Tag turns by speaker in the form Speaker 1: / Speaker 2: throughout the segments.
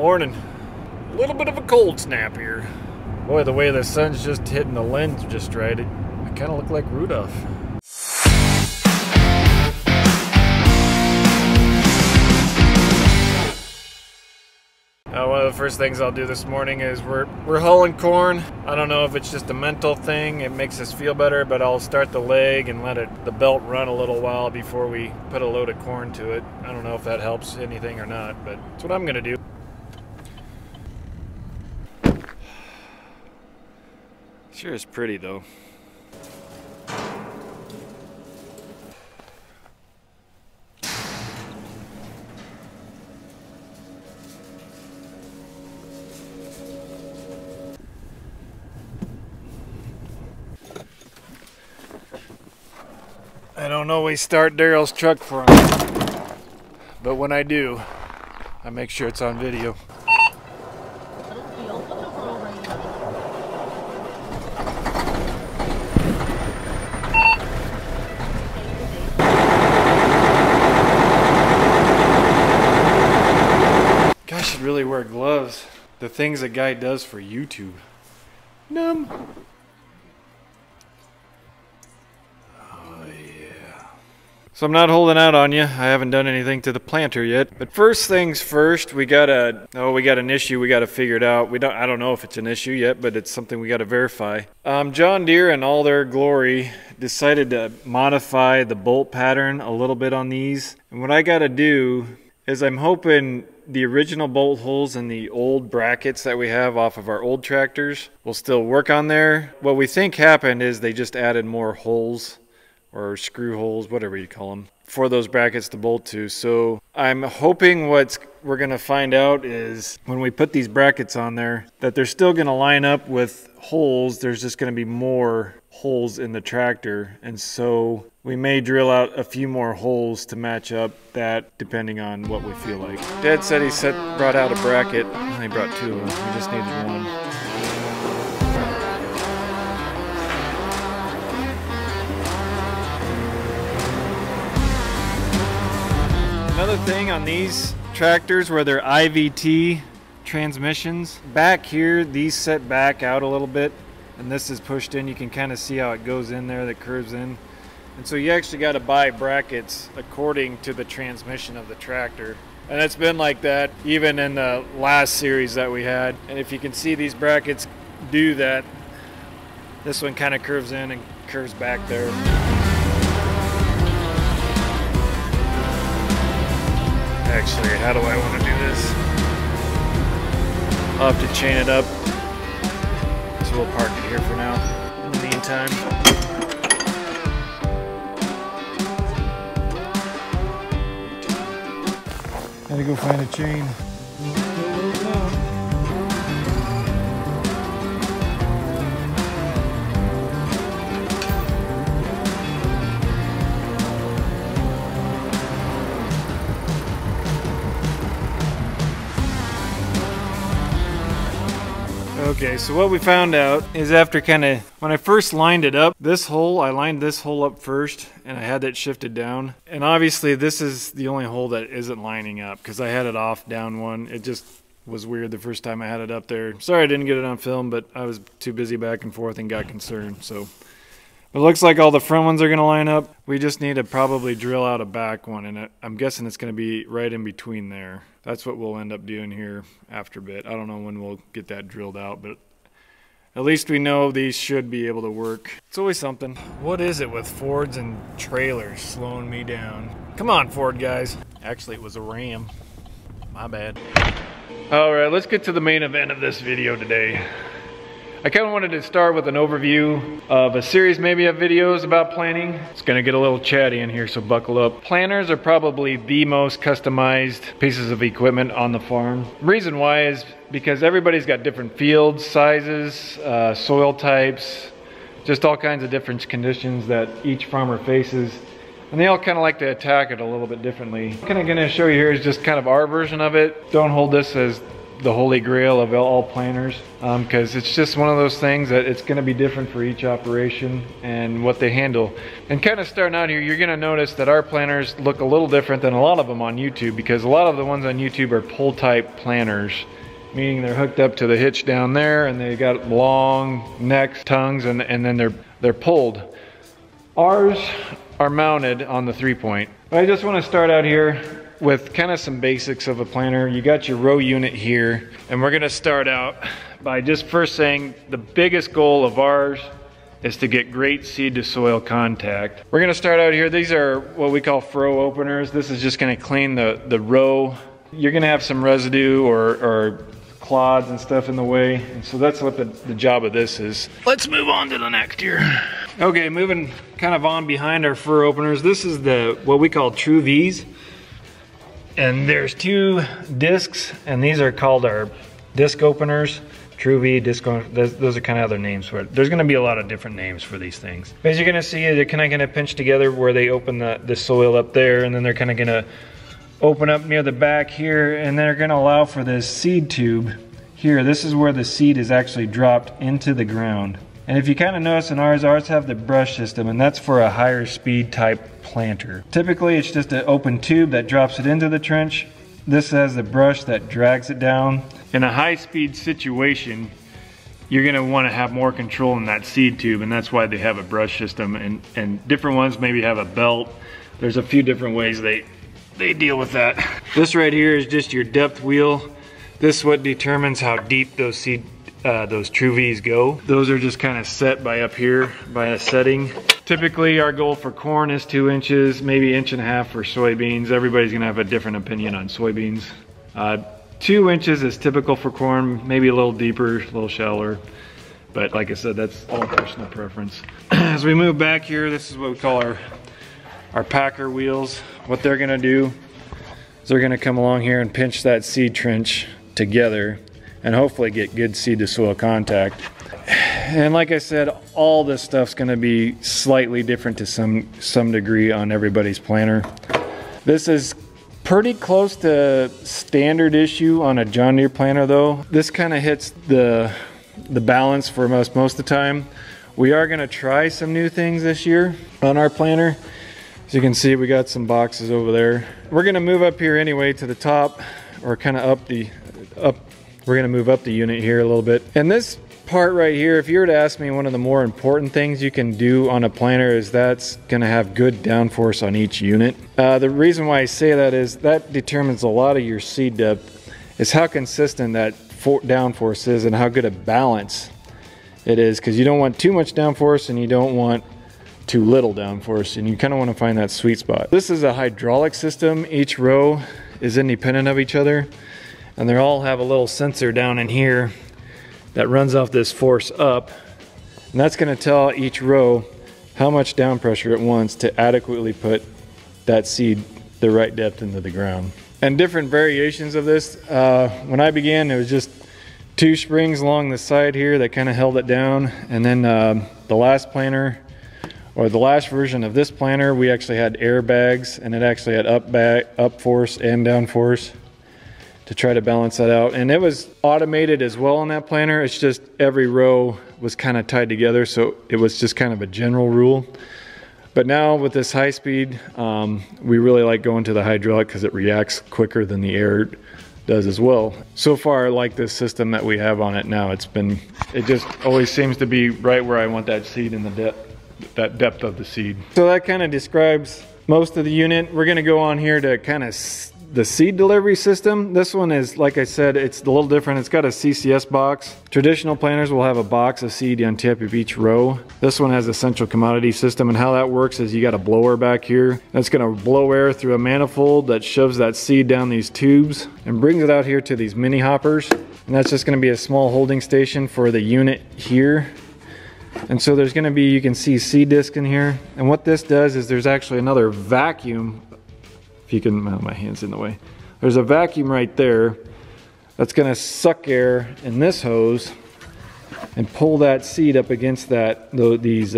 Speaker 1: Morning. A little bit of a cold snap here. Boy, the way the sun's just hitting the lens just right, I kind of look like Rudolph. One of the first things I'll do this morning is we're hulling corn. I don't know if it's just a mental thing, it makes us feel better, but I'll start the leg and let the belt run a little while before we put a load of corn to it. I don't know if that helps anything or not, but that's what I'm gonna do. Sure is pretty though. I don't always start Daryl's truck for him, but when I do, I make sure it's on video. Gosh, I should really wear gloves. The things a guy does for YouTube. Numb. So I'm not holding out on you. I haven't done anything to the planter yet. But first things first, we got an issue we got to figure it out. I don't know if it's an issue yet, but it's something we got to verify. John Deere in all their glory decided to modify the bolt pattern a little bit on these. And what I got to do is I'm hoping the original bolt holes in the old brackets that we have off of our old tractors will still work on there. What we think happened is they just added more holes, or screw holes, whatever you call them, for those brackets to bolt to. So I'm hoping what we're gonna find out is when we put these brackets on there, that they're still gonna line up with holes. There's just gonna be more holes in the tractor. And so we may drill out a few more holes to match up that, depending on what we feel like. Dad said he brought out a bracket. He brought two of them, we just needed one. Another thing on these tractors where they're IVT transmissions, back here these set back out a little bit and this is pushed in. You can kind of see how it goes in there, that curves in. And so you actually got to buy brackets according to the transmission of the tractor. And it's been like that even in the last series that we had. And if you can see, these brackets do that. This one kind of curves in and curves back there. Actually, how do I want to do this? I'll have to chain it up. So we'll park it here for now. In the meantime. Gotta go find a chain. Okay, so what we found out is after when I first lined it up, I lined this hole up first and I had that shifted down. And obviously this is the only hole that isn't lining up because I had it off down one. It just was weird the first time I had it up there. Sorry I didn't get it on film, but I was too busy back and forth and got concerned. So it looks like all the front ones are gonna line up. We just need to probably drill out a back one, and I'm guessing it's gonna be right in between there. That's what we'll end up doing here after a bit. I don't know when we'll get that drilled out, but at least we know these should be able to work. It's always something. What is it with Fords and trailers slowing me down? Come on, Ford guys. Actually, it was a Ram. My bad. All right, let's get to the main event of this video today. I kind of wanted to start with an overview of a series maybe of videos about planting. It's gonna get a little chatty in here, so buckle up. Planters are probably the most customized pieces of equipment on the farm. Reason why is because everybody's got different fields, sizes, soil types, just all kinds of different conditions that each farmer faces. And they all kind of like to attack it a little bit differently. What I'm gonna show you here is just kind of our version of it. Don't hold this as the holy grail of all planters, because it's just one of those things that it's going to be different for each operation and what they handle. And kind of starting out here, you're going to notice that our planters look a little different than a lot of them on YouTube, because a lot of the ones on YouTube are pull type planters, meaning they're hooked up to the hitch down there and they got long necks, tongues, and then they're pulled. Ours are mounted on the 3-point. I just want to start out here with kind of some basics of a planter. You got your row unit here, and we're going to start out by just first saying the biggest goal of ours is to get great seed to soil contact. We're going to start out here. These are what we call furrow openers. This is just going to clean the row. You're going to have some residue or clods and stuff in the way, and so that's what the job of this is. Let's move on to the next here. Okay, moving kind of on behind our furrow openers. This is what we call True V's, and there's 2 discs, and these are called our disc openers. True V, disc, those are kind of other names for it. There's going to be a lot of different names for these things. As you're going to see, they're kind of going to pinch together where they open the soil up there, and then they're kind of going to open up near the back here, and they're going to allow for this seed tube here. This is where the seed is actually dropped into the ground. And if you kind of notice in ours have the brush system, and that's for a higher speed type planter. Typically it's just an open tube that drops it into the trench. This has the brush that drags it down. In a high speed situation, you're going to want to have more control in that seed tube, and that's why they have a brush system, and different ones maybe have a belt. There's a few different ways they deal with that. This right here is just your depth wheel. This is what determines how deep those True V's go. Those are just kind of set by up here by a setting. Typically our goal for corn is 2 inches, maybe 1.5 inches for soybeans. Everybody's gonna have a different opinion on soybeans. 2 inches is typical for corn, maybe a little deeper, a little shallower. But like I said, that's all personal preference. As we move back here, this is what we call our packer wheels. What they're gonna do is they're gonna come along here and pinch that seed trench together and hopefully get good seed to soil contact. And like I said, all this stuff's gonna be slightly different to some degree on everybody's planter. This is pretty close to standard issue on a John Deere planter though. This kind of hits the balance for most of the time. We are gonna try some new things this year on our planter. As you can see, we got some boxes over there. We're gonna move up here anyway to the top, or kind of we're gonna move up the unit here a little bit. And this part right here, if you were to ask me, one of the more important things you can do on a planter is that's gonna have good downforce on each unit. The reason why I say that is that determines a lot of your seed depth, is how consistent that downforce is and how good a balance it is, because you don't want too much downforce and you don't want too little downforce, and you kind of want to find that sweet spot. This is a hydraulic system. Each row is independent of each other, and they all have a little sensor down in here that runs off this force up, and that's going to tell each row how much down pressure it wants to adequately put that seed the right depth into the ground. And different variations of this. When I began, it was just 2 springs along the side here that kind of held it down, and then the last planter, or the last version of this planter, we actually had airbags, and it actually had up force and down force to try to balance that out. And it was automated as well on that planter. It's just every row was kind of tied together, so it was just kind of a general rule. But now with this high speed, we really like going to the hydraulic because it reacts quicker than the air does as well. So far, I like this system that we have on it now. It just always seems to be right where I want that seed in the depth of the seed. So that kind of describes most of the unit. We're gonna go on here to kind of the seed delivery system. This one is, like I said, it's a little different. It's got a CCS box. Traditional planters will have a box of seed on tip of each row. This one has a central commodity system, and how that works is you got a blower back here that's gonna blow air through a manifold that shoves that seed down these tubes and brings it out here to these mini hoppers. And that's just gonna be a small holding station for the unit here. And so there's gonna be, you can see seed disc in here. And what this does is there's actually another vacuum. If you can, my hand's in the way. There's a vacuum right there that's gonna suck air in this hose and pull that seed up against these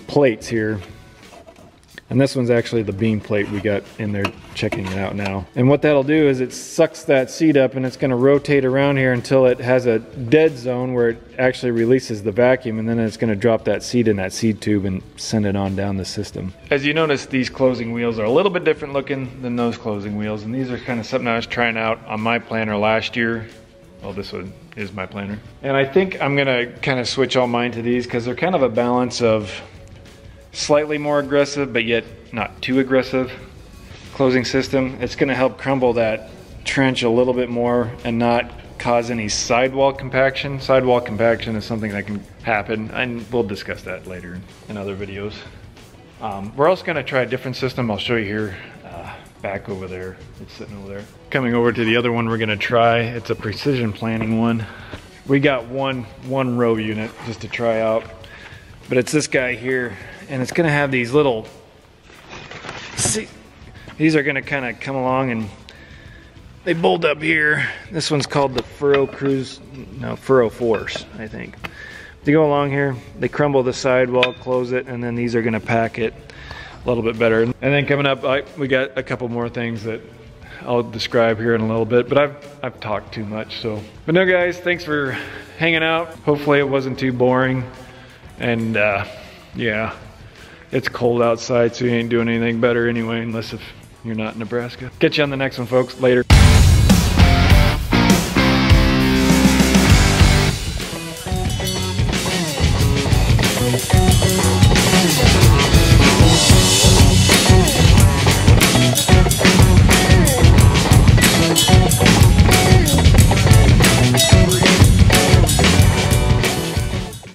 Speaker 1: plates here. And this one's actually the beam plate we got in there checking it out now. And what that'll do is it sucks that seed up and it's gonna rotate around here until it has a dead zone where it actually releases the vacuum, and then it's gonna drop that seed in that seed tube and send it on down the system. As you notice, these closing wheels are a little bit different looking than those closing wheels, and these are kind of something I was trying out on my planner last year. Well, this one is my planner. And I think I'm gonna kind of switch all mine to these because they're kind of a balance of slightly more aggressive, but yet not too aggressive closing system. It's gonna help crumble that trench a little bit more and not cause any sidewall compaction. Sidewall compaction is something that can happen, and we'll discuss that later in other videos. We're also gonna try a different system. I'll show you here, back over there. It's sitting over there. Coming over to the other one we're gonna try. It's a precision planning one. We got one row unit just to try out, but it's this guy here, and it's gonna have these little, see, these are gonna kind of come along and they bolt up here. This one's called the Furrow Force, I think. They go along here, they crumble the sidewall, close it, and then these are gonna pack it a little bit better. And then coming up, we got a couple more things that I'll describe here in a little bit, but I've talked too much, so. But no guys, thanks for hanging out. Hopefully it wasn't too boring. And yeah, it's cold outside, so you ain't doing anything better anyway, unless if you're not in Nebraska. Catch you on the next one, folks. Later.